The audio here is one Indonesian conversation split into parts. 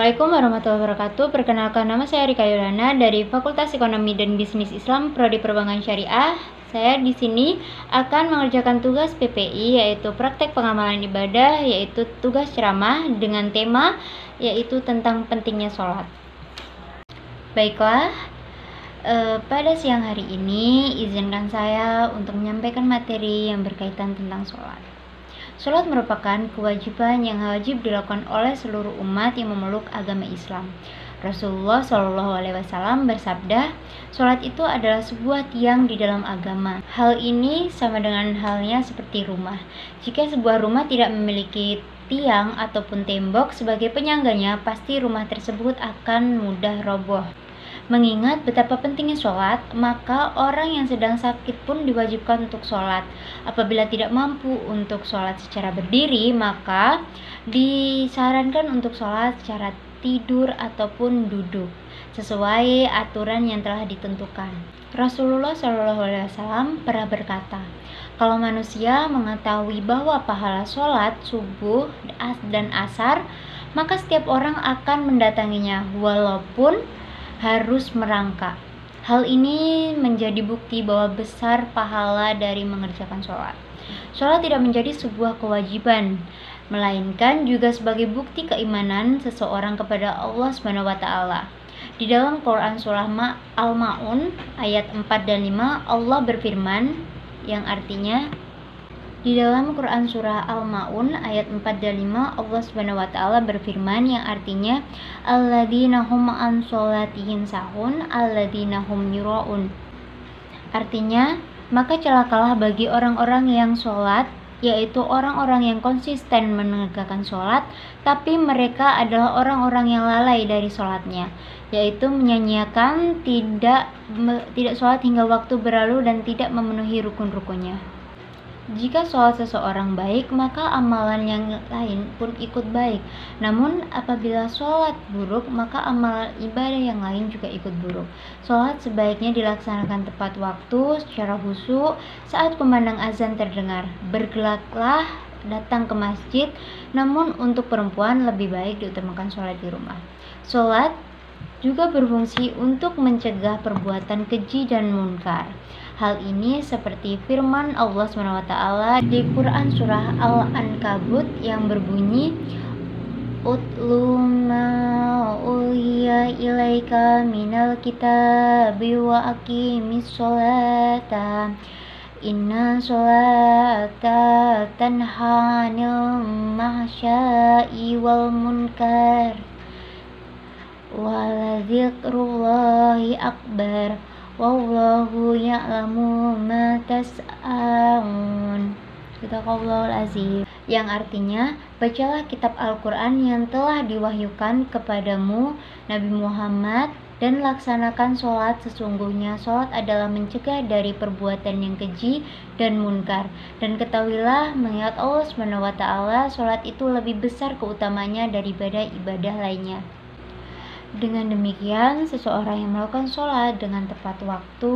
Assalamualaikum warahmatullahi wabarakatuh. Perkenalkan, nama saya Rika Yulana dari Fakultas Ekonomi dan Bisnis Islam Prodi Perbankan Syariah. Saya di sini akan mengerjakan tugas PPI, yaitu praktek pengamalan ibadah, yaitu tugas ceramah dengan tema yaitu tentang pentingnya sholat. Baiklah, pada siang hari ini izinkan saya untuk menyampaikan materi yang berkaitan tentang sholat. Sholat merupakan kewajiban yang wajib dilakukan oleh seluruh umat yang memeluk agama Islam. Rasulullah SAW bersabda, sholat itu adalah sebuah tiang di dalam agama. Hal ini sama dengan halnya seperti rumah. Jika sebuah rumah tidak memiliki tiang ataupun tembok sebagai penyangganya, pasti rumah tersebut akan mudah roboh. Mengingat betapa pentingnya sholat, maka orang yang sedang sakit pun diwajibkan untuk sholat. Apabila tidak mampu untuk sholat secara berdiri, maka disarankan untuk sholat secara tidur ataupun duduk, sesuai aturan yang telah ditentukan. Rasulullah SAW pernah berkata, kalau manusia mengetahui bahwa pahala sholat subuh dan asar, maka setiap orang akan mendatanginya, walaupun harus merangkak. Hal ini menjadi bukti bahwa besar pahala dari mengerjakan sholat. Sholat tidak menjadi sebuah kewajiban, melainkan juga sebagai bukti keimanan seseorang kepada Allah SWT. Di dalam Quran surah Al-Ma'un ayat 4 dan 5, Allah berfirman yang artinya, di dalam Quran surah Al-Ma'un ayat 4 dan 5, Allah SWT berfirman yang artinya, alladzina hum an sholatihim sahun alladzina hum yura'un. Artinya, maka celakalah bagi orang-orang yang sholat, yaitu orang-orang yang konsisten menegakkan sholat, tapi mereka adalah orang-orang yang lalai dari sholatnya, yaitu menyanyiakan tidak sholat hingga waktu berlalu dan tidak memenuhi rukun-rukunnya. Jika sholat seseorang baik, maka amalan yang lain pun ikut baik. Namun apabila sholat buruk, maka amal ibadah yang lain juga ikut buruk. Sholat sebaiknya dilaksanakan tepat waktu, secara khusyuk, saat kumandang azan terdengar. Bergeraklah datang ke masjid, namun untuk perempuan lebih baik diutamakan sholat di rumah. Sholat juga berfungsi untuk mencegah perbuatan keji dan munkar. Hal ini seperti firman Allah SWT di Quran surah Al-Ankabut yang berbunyi, utlu ma uhiya ilaika minal kitabi wa aqimis sholata inna sholata tanha 'anil mahsya'i wal munkar wa dzikrullahi akbar wallahu ya'lamu ma tas'aun. Sadaqallahul azim. Yang artinya, bacalah kitab Al-Quran yang telah diwahyukan kepadamu Nabi Muhammad dan laksanakan sholat. Sesungguhnya sholat adalah mencegah dari perbuatan yang keji dan munkar. Dan ketahuilah, mengingat Allah SWT, sholat itu lebih besar keutamanya daripada ibadah lainnya. Dengan demikian, seseorang yang melakukan sholat dengan tepat waktu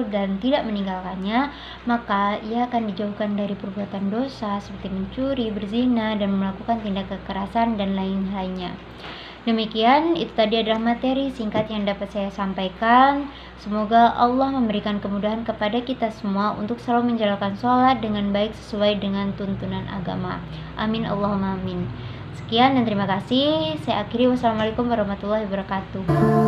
dan tidak meninggalkannya, maka ia akan dijauhkan dari perbuatan dosa seperti mencuri, berzina, dan melakukan tindak kekerasan dan lain-lainnya. Demikian, itu tadi adalah materi singkat yang dapat saya sampaikan. Semoga Allah memberikan kemudahan kepada kita semua untuk selalu menjalankan sholat dengan baik sesuai dengan tuntunan agama. Amin Allahumma amin. Sekian dan terima kasih. Saya akhiri. Wassalamualaikum warahmatullahi wabarakatuh.